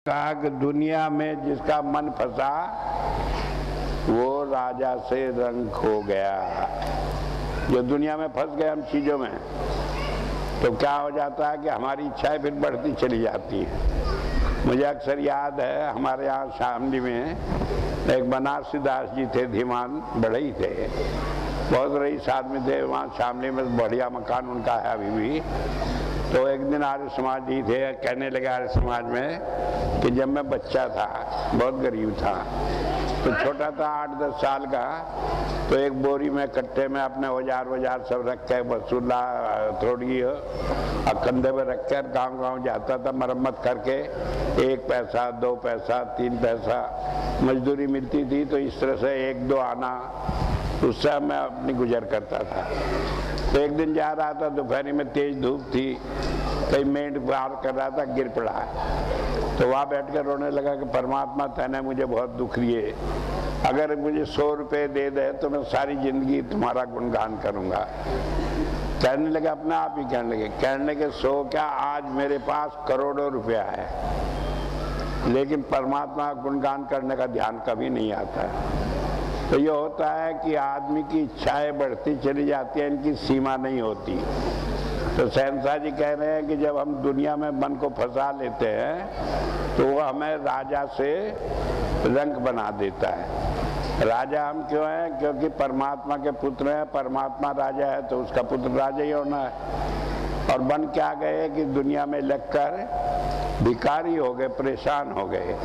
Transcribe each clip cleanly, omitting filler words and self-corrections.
कहा कि दुनिया में जिसका मन फंसा वो राजा से रंग खो गया। जो दुनिया में फंस गए हम चीज़ों में, तो क्या हो जाता है कि हमारी इच्छाएं फिर बढ़ती चली जाती हैं। मुझे अक्सर याद है, हमारे यहाँ शामली में एक बनारसी दास जी थे, धीमान बढ़ई थे, बहुत रईस आदमी थे। वहाँ शामली में बढ़िया मकान उनका है अभी भी। तो एक दिन आर्य समाज जी थे, कहने लगे आर्य समाज में कि जब मैं बच्चा था, बहुत गरीब था, तो छोटा था 8-10 साल का, तो एक बोरी में कट्टे में अपने औजार सब रख के वसूला थोड़ी और कंधे में रख कर गाँव जाता था मरम्मत करके। 1 पैसा 2 पैसा 3 पैसा मजदूरी मिलती थी, तो इस तरह से 1-2 आना उससे मैं अपनी गुजर करता था। तो एक दिन जा रहा था, दोपहर में तेज धूप थी, कहीं मेंढ पार कर रहा था, गिर पड़ा। तो वहाँ बैठ कर रोने लगा कि परमात्मा तूने मुझे बहुत दुख दिए, अगर मुझे 100 रुपये दे दे तो मैं सारी जिंदगी तुम्हारा गुणगान करूँगा। कहने लगे, अपने आप ही कहने लगे 100 क्या, आज मेरे पास करोड़ों रुपया है, लेकिन परमात्मा का गुणगान करने का ध्यान कभी नहीं आता। तो ये होता है कि आदमी की इच्छाएं बढ़ती चली जाती हैं, इनकी सीमा नहीं होती। तो शहंशाह जी कह रहे हैं कि जब हम दुनिया में मन को फंसा लेते हैं तो वो हमें राजा से रंक बना देता है। राजा हम क्यों हैं? क्योंकि परमात्मा के पुत्र हैं, परमात्मा राजा है तो उसका पुत्र राजा ही होना है। और बन क्या गए कि दुनिया में लगकर भिखारी हो गए, परेशान हो गए।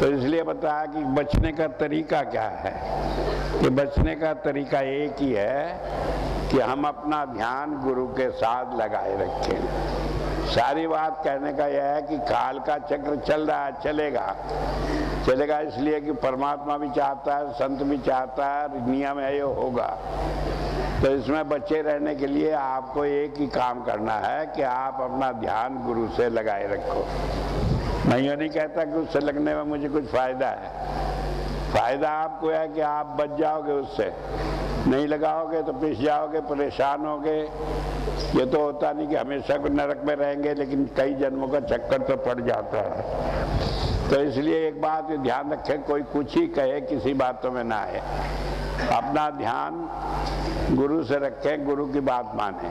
तो इसलिए बताया कि बचने का तरीका क्या है। कि बचने का तरीका एक ही है कि हम अपना ध्यान गुरु के साथ लगाए रखें। सारी बात कहने का यह है कि काल का चक्र चल रहा है, चलेगा इसलिए कि परमात्मा भी चाहता है, संत भी चाहता है, नियम है, ये होगा। तो इसमें बचे रहने के लिए आपको एक ही काम करना है कि आप अपना ध्यान गुरु से लगाए रखो। मैं ये नहीं कहता कि उससे लगने में मुझे कुछ फ़ायदा है। फ़ायदा आपको है कि आप बच जाओगे, उससे नहीं लगाओगे तो पिस जाओगे, परेशान होगे। ये तो होता नहीं कि हमेशा नरक में रहेंगे, लेकिन कई जन्मों का चक्कर तो पड़ जाता है। तो इसलिए एक बात ध्यान रखें, कोई कुछ ही कहे किसी बातों में ना आए, अपना ध्यान गुरु से रखें, गुरु की बात माने।